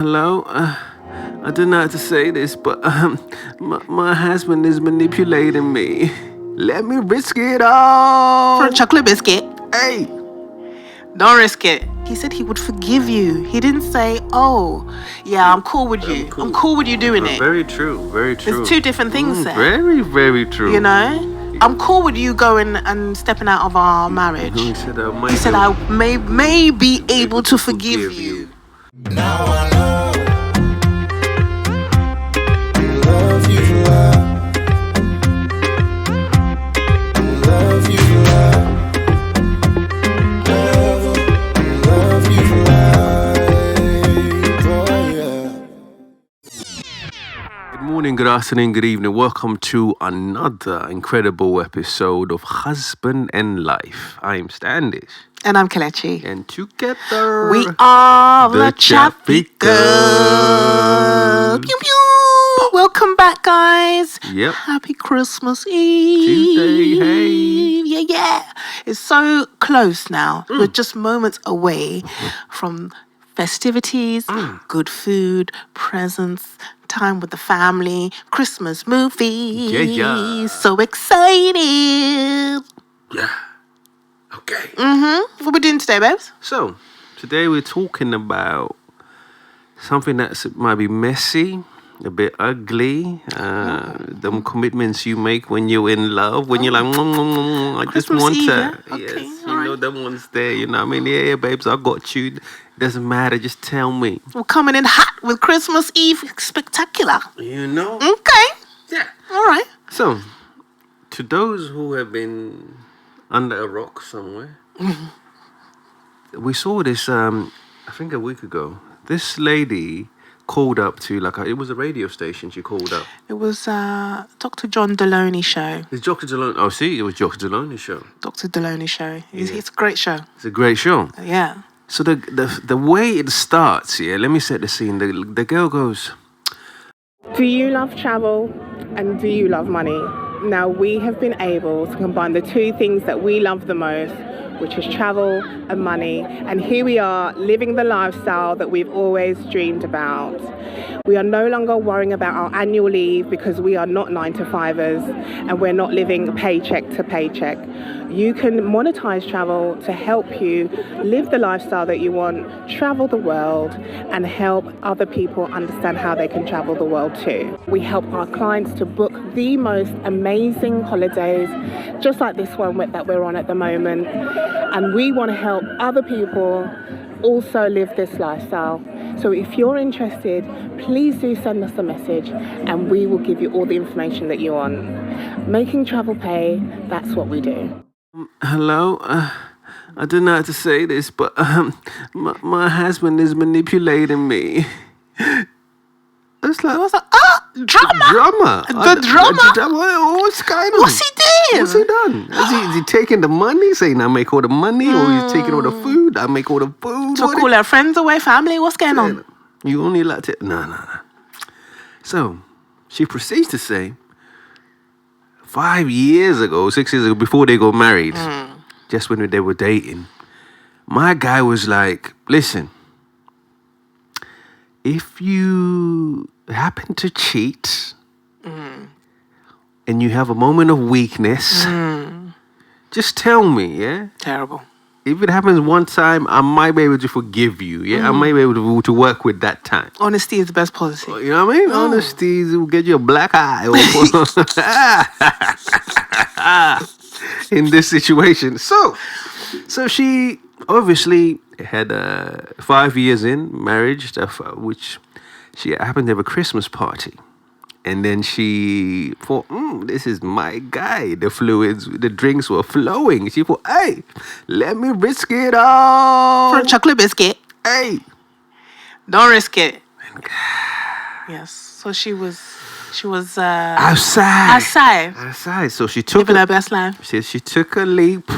Hello? I don't know how to say this, but my husband is manipulating me. Let me risk it all. For a chocolate biscuit. Hey! Don't risk it. He said he would forgive you. He didn't say, oh, yeah, I'm cool with you. I'm cool with you doing it. Very true, very true. There's two different things there. Very, very true. You know? I'm cool with you going and stepping out of our marriage. He said I may be able to forgive you. Now I know love you for love. Love you for love. Love you for life. Oh, yeah. Good morning, good afternoon, good evening. Welcome to another incredible episode of Husband and Life. I'm Standish. And I'm Kelechi. And together we are the Chappy Girls. Pew pew. Welcome back, guys. Yep. Happy Christmas Eve. Tuesday, hey. Yeah. It's so close now. We're just moments away from festivities, good food, presents, time with the family, Christmas movies. Yeah. So excited. Yeah. Okay. What are we doing today, babes? So, today we're talking about something that might be messy, a bit ugly, the commitments you make when you're in love, when you're like, I just Christmas want Eve, to, yeah? Okay, yes, all know, them ones there, you know what I mean? Yeah, babes, I got you. It doesn't matter, just tell me. We're coming in hot with Christmas Eve spectacular. You know? Okay. Yeah. All right. So, to those who have been under a rock somewhere, we saw this, I think a week ago. This lady called up to, it was a radio station she called up. It was Dr. John Deloney show. It's Dr. Deloney. Oh, see, it was Dr. Deloney's show. Dr. Deloney show. It's a great show. It's a great show. Yeah. So the way it starts, let me set the scene. The girl goes, Do you love travel and do you love money? Now, we have been able to combine the two things that we love the most, which is travel and money. And here we are living the lifestyle that we've always dreamed about. We are no longer worrying about our annual leave because we are not 9-to-5ers and we're not living paycheck to paycheck. You can monetize travel to help you live the lifestyle that you want, travel the world, and help other people understand how they can travel the world too. We help our clients to book the most amazing holidays, just like this one that we're on at the moment. And we want to help other people also live this lifestyle. So if you're interested, please do send us a message and we will give you all the information that you want. Making travel pay, that's what we do. hello? I don't know how to say this, but my husband is manipulating me. It's like, drama. Drama. Drama? What's going on? What's he doing? What's he done? Is he taking the money, saying I make all the money, or he's taking all the food? I make all the food. To call our friends away, family? What's going on? You only like to... No. So, she proceeds to say, 6 years ago, before they got married, just when they were dating, my guy was like, listen, if you happen to cheat and you have a moment of weakness, just tell me, yeah? Terrible. If it happens one time, I might be able to forgive you, yeah? I might be able to work with that time. Honesty is the best policy. You know what I mean? Honesty will get you a black eye. In this situation. So she obviously had 5 years in marriage, which she happened to have a Christmas party. And then she thought, this is my guy. The drinks were flowing. She thought, hey, let me risk it all. For a chocolate biscuit. Hey. Don't risk it. Yes. So she was outside. So she took living her best life. She took a leap.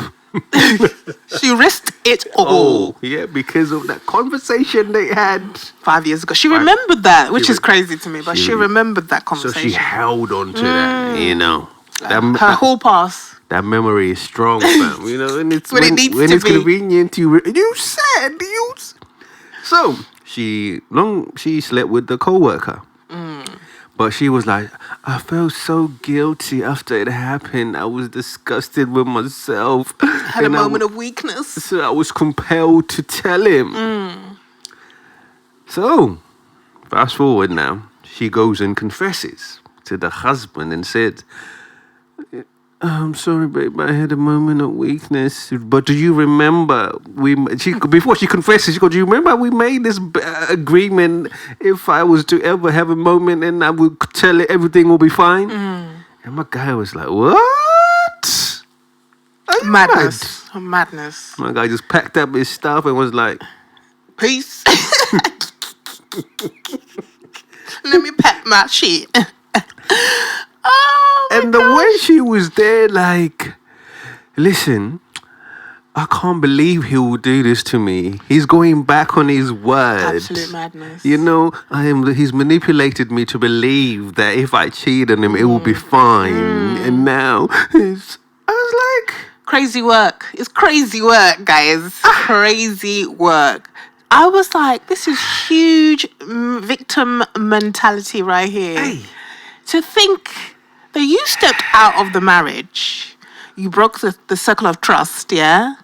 She risked it all. Yeah, because of that conversation they had 5 years ago. She remembered that, which is crazy to me, but she remembered that So conversation. she held on to that, you know. Her whole past. That memory is strong, fam. You know, and it's When it needs when to it's be. convenient. You said. So she slept with the co-worker. But she was like, I felt so guilty after it happened. I was disgusted with myself. Had a moment of weakness. So I was compelled to tell him. So, fast forward now. She goes and confesses to the husband and said, I'm sorry, babe, I had a moment of weakness. But do you remember, before she confesses, she goes, do you remember we made this agreement if I was to ever have a moment and I would tell it everything will be fine? And my guy was like, what? Are you Madness. mad? Madness. My guy just packed up his stuff and was like, Peace. Let me pack my shit. Oh, my and the way she was there, like, listen, I can't believe he will do this to me. He's going back on his word. absolute madness. You know, he's manipulated me to believe that if I cheat on him, it will be fine. And now, I was like... Crazy work. It's crazy work, guys. Crazy work. I was like, this is huge victim mentality right here. Hey. To think that you stepped out of the marriage, you broke the circle of trust, yeah?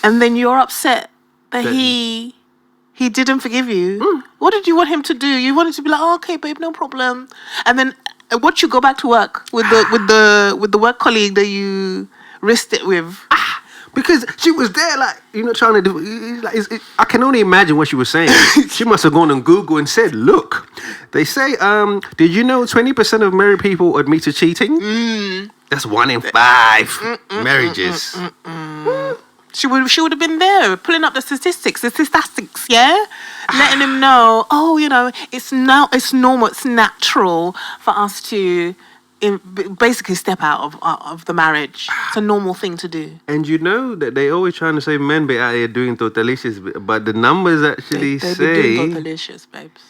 And then you're upset that he didn't forgive you. What did you want him to do? You wanted to be like, oh, okay, babe, no problem. And then what you go back to work with the work colleague that you risked it with? Because she was there, like, you know, trying to do... Like, I can only imagine what she was saying. She must have gone on Google and said, look, they say, did you know 20% of married people admit to cheating? That's 1 in 5 marriages. She would have been there, pulling up the statistics, yeah? Letting him know, oh, you know, it's normal, it's natural for us to basically step out of the marriage. It's a normal thing to do. And you know that they always trying to say men be out here doing totalicious, but the numbers actually They say... be doing delicious, babes.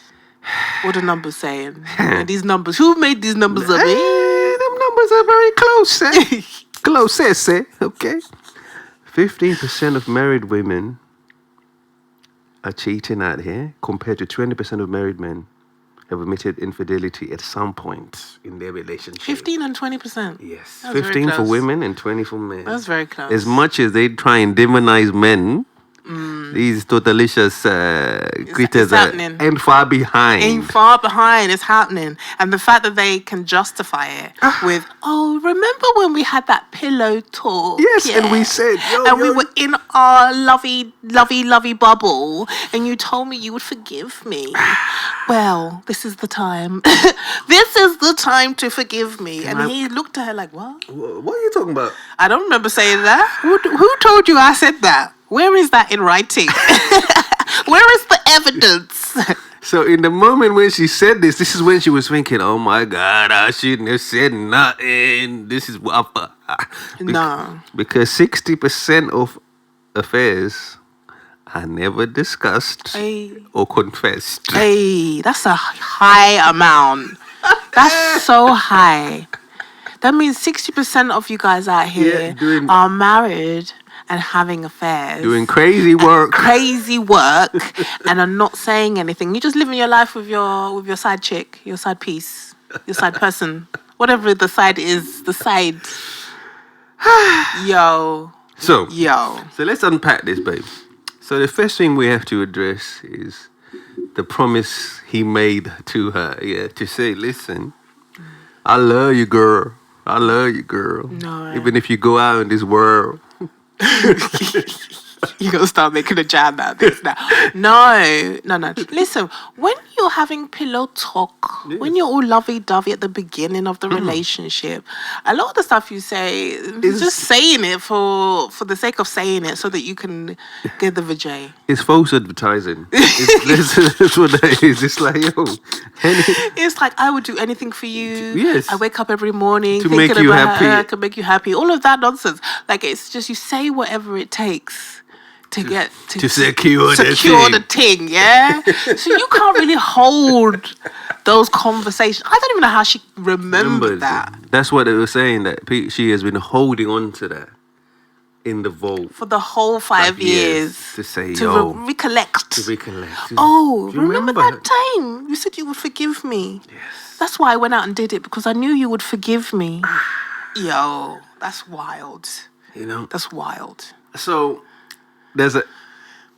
What are the numbers saying? These numbers, who made these numbers up? Them numbers are very close, eh? Close, eh? Okay. 15% of married women are cheating out here compared to 20% of married men have admitted infidelity at some point in their relationship. 15 and 20%. Yes. That's very 15 for close. women and 20 for men. That's very close. As much as they try and demonize men, these totalicious creatures it's happening. ain't far behind. Ain't far behind. It's happening. And the fact that they can justify it with, oh, remember when we had that pillow talk? Yes, and we said, we were in our lovey bubble, and you told me you would forgive me. Well, this is the time. This is the time to forgive me. And he looked at her like, what? What are you talking about? I don't remember saying that. Who told you I said that? Where is that in writing? Where is the evidence? So in the moment when she said this is when she was thinking, oh my God, I shouldn't have said nothing. This is what... No. Because 60% of affairs are never discussed or confessed. Hey, that's a high amount. That's so high. That means 60% of you guys out here are married and having affairs. Doing crazy work. And are not saying anything. You're just living your life with your side chick, your side piece, your side person. Whatever the side is, the side. So Yo. let's unpack this, babe. So the first thing we have to address is the promise he made to her. Yeah, to say, listen, I love you, girl. I love you, girl. No. Even if you go out in this world. You're going to start making a jam out of this now. No. Listen, when you're having pillow talk, when you're all lovey-dovey at the beginning of the relationship, a lot of the stuff you say is just saying it for the sake of saying it so that you can get the vajay. It's false advertising. That's what that is. It's like, yo. It's like, I would do anything for you. Yes. I wake up every morning To thinking make you about happy. her. I can make you happy. All of that nonsense. Like, it's just you say whatever it takes to get to secure the thing, yeah? So you can't really hold those conversations. I don't even know how she remembered that. That's what they were saying, that she has been holding on to that. in the vault For the whole 5 years. to say, To yo, recollect. to recollect. Oh, Do you remember that time? You said you would forgive me. Yes. That's why I went out and did it, because I knew you would forgive me. Yo, that's wild. You know. That's wild. So there's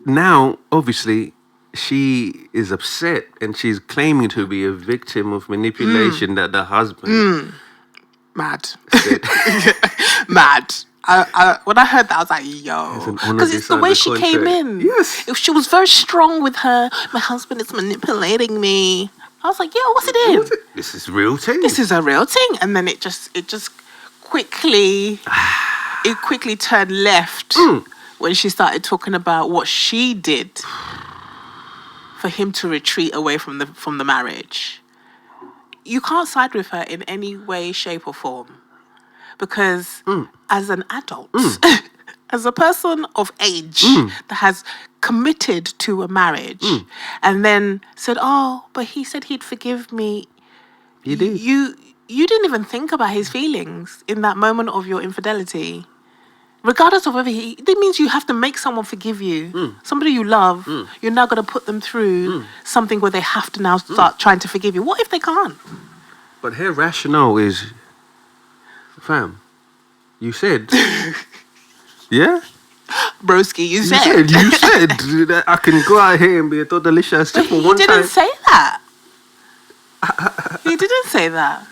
now obviously she is upset and she's claiming to be a victim of manipulation that the husband Mad. said. Mad. When I heard that, I was like, yo. There's an honour Because it's the beside way the she came contract. in. Yes. If she was very strong with her, my husband is manipulating me. I was like, yo, what's it in? This is real thing. This is a real thing. And then it just quickly turned left when she started talking about what she did for him to retreat away from the marriage. You can't side with her in any way, shape, or form, because as an adult, as a person of age that has committed to a marriage and then said, oh, but he said he'd forgive me. You did. You didn't even think about his feelings in that moment of your infidelity. Regardless of whether that means you have to make someone forgive you. Somebody you love, you're now going to put them through something where they have to now start trying to forgive you. What if they can't? But her rationale is, fam, you said, yeah? Broski, you said. You said that I can go out here and be a delicious But for he one didn't time. say that. He didn't say that.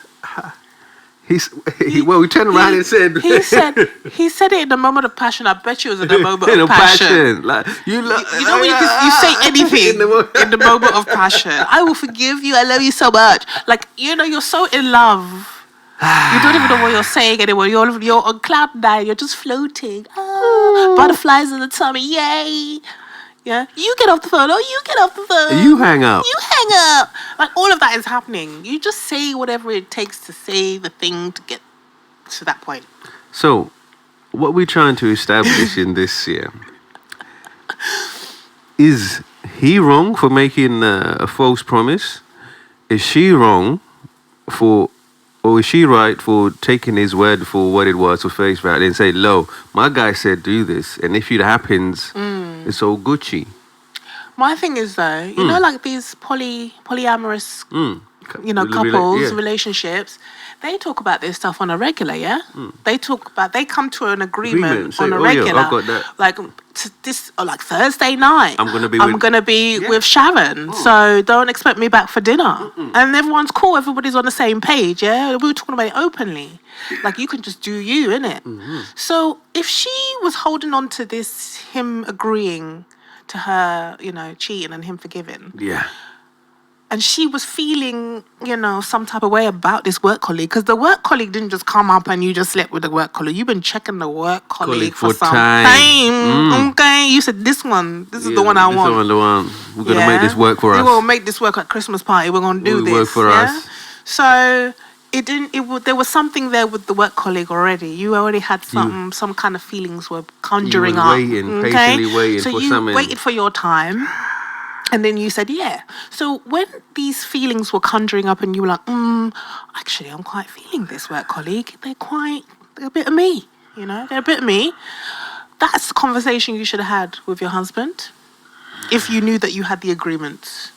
He turned around and said, He said it in a moment of passion. I bet you it was in a moment in of a passion. Like you You know when you say anything in the moment of passion. I will forgive you. I love you so much. Like, you're so in love. You don't even know what you're saying anymore. You're on cloud nine. You're just floating. Butterflies in the tummy. Yay. Yeah. You get off the phone. Oh, you get off the phone. You hang up. You hang up. Like, all of that is happening. You just say whatever it takes to say the thing to get to that point. So, what we're trying to establish in this year is he wrong for making a false promise? Is she wrong or is she right for taking his word for what it was for face value and say, "Lo, my guy said do this, and if it happens, it's all Gucci." My thing is though, you know, like these polyamorous, couples, relationships, they talk about this stuff on a regular, yeah? They come to an agreement Say, on a "Oh, yeah, regular. I've got that." Like like Thursday night, I'm gonna be with Sharon, so don't expect me back for dinner. And everyone's cool, everybody's on the same page, yeah? We were talking about it openly. Like, you can just do you, innit? So if she was holding on to this, him agreeing to her, cheating and him forgiving. Yeah. And she was feeling, some type of way about this work colleague, because the work colleague didn't just come up and you just slept with the work colleague. You've been checking the work colleague for some time. Okay, you said this is the one I want. This is the one. We're gonna make this work for us. We're gonna make this work at Christmas party. We're gonna do this. Work for us. So there was something there with the work colleague already. You already had some kind of feelings were conjuring up. Patiently waiting so for you something. waited for your time. And then you said, yeah. So when these feelings were conjuring up and you were like, actually, I'm quite feeling this work colleague. They're a bit of me, they're a bit of me. That's the conversation you should have had with your husband if you knew that you had the agreement.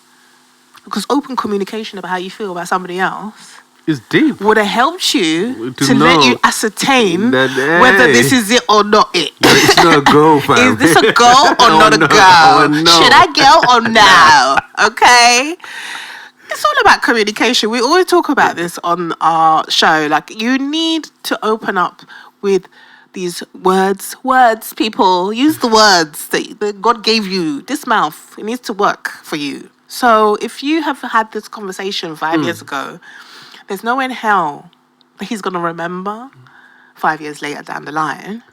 Because open communication about how you feel about somebody else It's deep. would have helped you to know let you ascertain that, whether this is it or not it. It's not a go, fam. Is this a go or not a go? Oh, no. Should I go or no? Okay. It's all about communication. We always talk about this on our show. Like, you need to open up with these words. Words, people. Use the words that God gave you. This mouth, it needs to work for you. So if you have had this conversation 5 years ago, there's no way in hell that he's going to remember 5 years later down the line.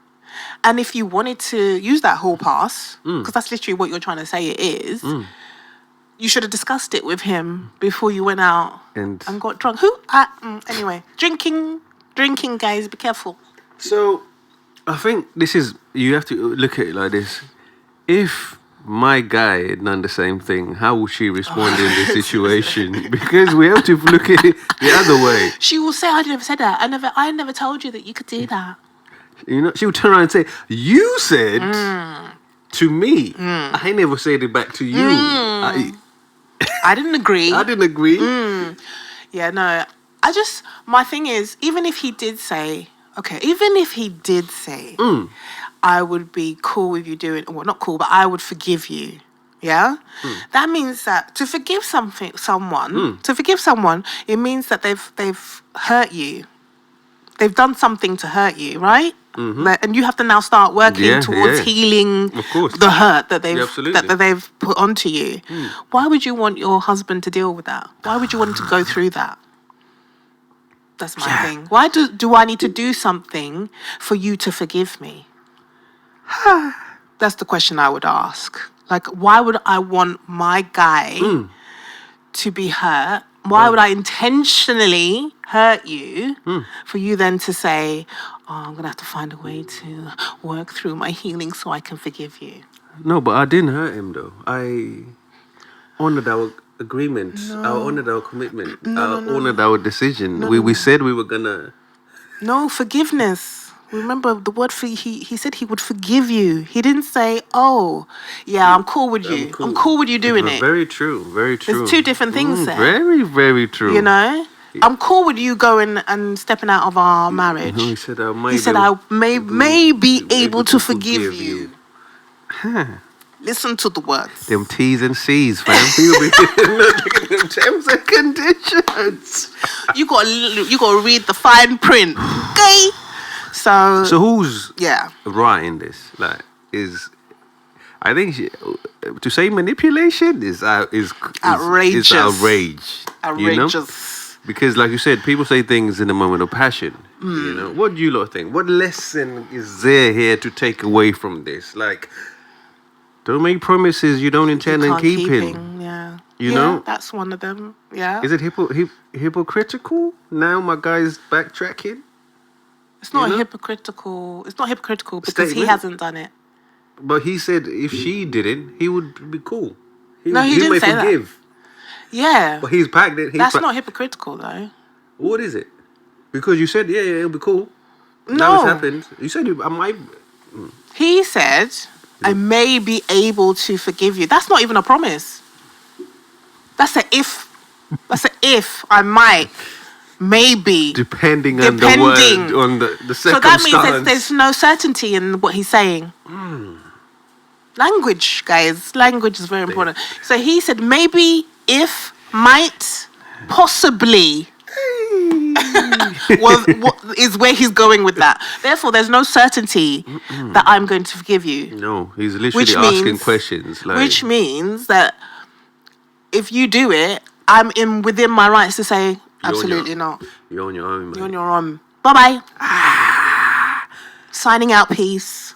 And if you wanted to use that whole pass, because that's literally what you're trying to say it is, you should have discussed it with him before you went out and got drunk. Anyway, drinking, guys, be careful. So, I think you have to look at it like this. If my guy had done the same thing, how would she respond in this situation? Because we have to look at it the other way. She will say, I never said that. I never told you that you could do that. You know, she would turn around and say, "You said to me. I never said it back to you. I didn't agree. I didn't agree." Yeah, no. My thing is, even if he did say, I would be cool with you doing, well, not cool, but I would forgive you. Yeah? That means that to forgive someone, it means that they've hurt you. They've done something to hurt you, right? And you have to now start working towards healing Of course. the hurt that they've Yeah, absolutely. that they've put onto you. Why would you want your husband to deal with that? Why would you want him to go through that? That's my thing. Why do I need to do something for you to forgive me? That's the question I would ask. Like, why would I want my guy to be hurt? Why would I intentionally hurt you for you then to say, oh, I'm going to have to find a way to work through my healing so I can forgive you? No, but I didn't hurt him though. I honored our agreement. I honored our commitment. I honored our decision. We said we were gonna. No, forgiveness. Remember the word for he said he would forgive you. He didn't say, oh, yeah, I'm cool with you. I'm cool with you doing it. Very true. Very true. There's two different things there. Very, very true. You know? I'm cool with you going and stepping out of our marriage. He said, I may be able to forgive you. Listen to the words. Them T's and C's, fam. People be looking at them terms and conditions. You gotta read the fine print. Okay? So who's yeah. right in this? Like, I think to say manipulation is outrageous. Is outrageous. Outrageous. You know? Because, like you said, people say things in a moment of passion. You know, what do you lot think? What lesson is there here to take away from this? Like, don't make promises you don't intend on keeping. Yeah. You know, that's one of them. Yeah. Is it hypocritical? Now my guy's backtracking. It's not hypocritical. It's not hypocritical because he Statement. hasn't done it. But he said if she didn't, he would be cool. He didn't may say that. forgive. Yeah. But he's packed it. That's not hypocritical though. What is it? Because you said, yeah, it'll be cool. No. Now it's happened. You said I might. He said, I may be able to forgive you. That's not even a promise. That's a if. That's a if. I might. Maybe. Depending on the word, on the circumstance. So that means there's no certainty in what he's saying. Language, guys. Language is very important. So he said maybe, if, might, possibly. What is where he's going with that. Therefore, there's no certainty that I'm going to forgive you. No, he's literally asking questions. Like, which means that if you do it, I'm within my rights to say, absolutely not. You're on your own, man. You're on your own. Bye-bye. Signing out, peace.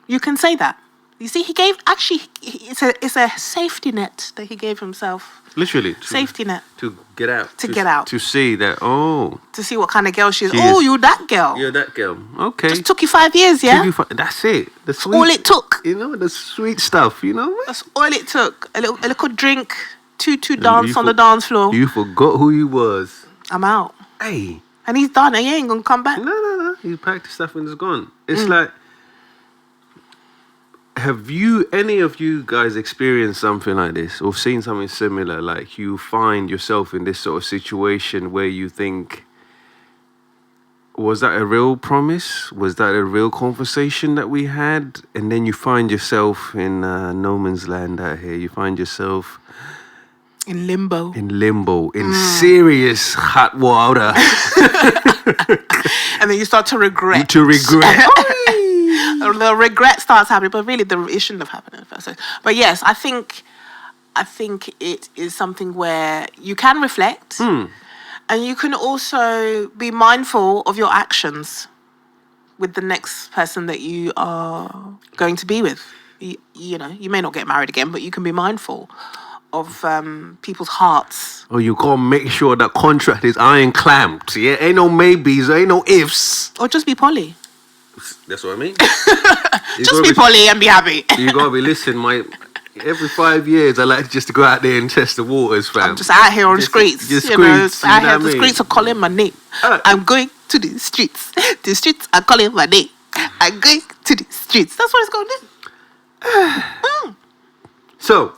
You can say that. You see, he gave, actually, it's a safety net that he gave himself. Literally. Safety net. To get out. To get out. To see that, to see what kind of girl she is. She Oh, is. you're that girl. You're that girl. Okay. Just took you 5 years, yeah? That's it. The sweet, all it took. You know, the sweet stuff, you know? That's all it took. A little drink, two dance on the dance floor. You forgot who you was. I'm out. Hey. And he's done. He ain't gonna come back. No. He packed his stuff and it's gone. It's like, have any of you guys experienced something like this or seen something similar? Like you find yourself in this sort of situation where you think, was that a real promise? Was that a real conversation that we had? And then you find yourself in no man's land out here. You find yourself in limbo. In serious hot water. And then you start to regret. The regret starts happening, but really it shouldn't have happened in the first place. But yes, I think it is something where you can reflect and you can also be mindful of your actions with the next person that you are going to be with. You know, you may not get married again, but you can be mindful of people's hearts. Or you gotta make sure that contract is iron clamped. Yeah, ain't no maybes, ain't no ifs. Or just be poly. That's what I mean. Just be poly and be happy. You gotta be listening, every 5 years I like just to go out there and test the waters, fam. I'm just out here on the streets. The streets are calling my name. I'm going to the streets. The streets are calling my name. I'm going to the streets. That's what it's going to do. So,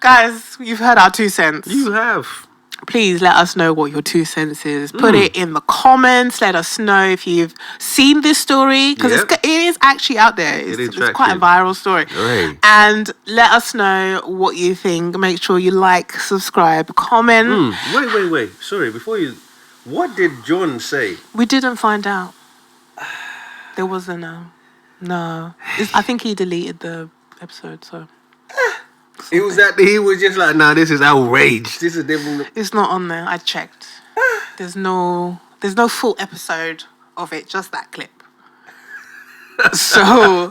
Guys, you've heard our 2 cents. you have. Please let us know what your 2 cents is. Put it in the comments. Let us know if you've seen this story, because Yep. it is actually out there. It's quite a attractive. viral story. Right. And let us know what you think. Make sure you like, subscribe, comment. Wait. Sorry, before you... What did John say? We didn't find out. There wasn't a... No. I think he deleted the episode, so... He was just like, nah, this is outrage. This is definitely... It's not on there. I checked. There's no full episode of it, just that clip. So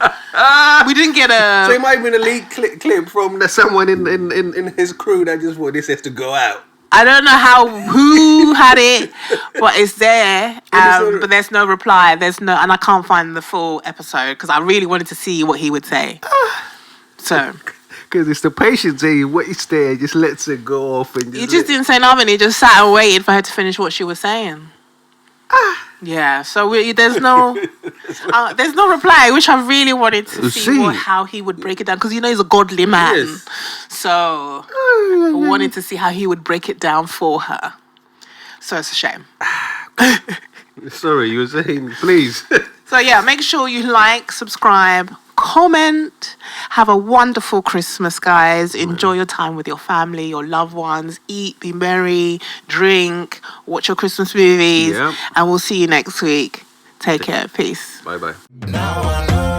we didn't get So it a. might have been a leak clip from someone in his crew that just thought this has to go out. I don't know who had it, but it's there. Episode- But there's no reply. And I can't find the full episode because I really wanted to see what he would say. So Because it's the patience, he waits there, just lets it go off. And he just didn't say nothing. He just sat and waited for her to finish what she was saying. Yeah, so there's no reply, which I really wanted to see how he would break it down, because he's a godly man. Yes. So I wanted to see how he would break it down for her. So it's a shame. Sorry, you were saying, please. So yeah, make sure you like, subscribe, comment. Have a wonderful Christmas, guys. Enjoy your time with your family, your loved ones. Eat, be merry, drink, watch your Christmas movies. Yep. And we'll see you next week. Take care. Peace. Bye-bye. Now I know.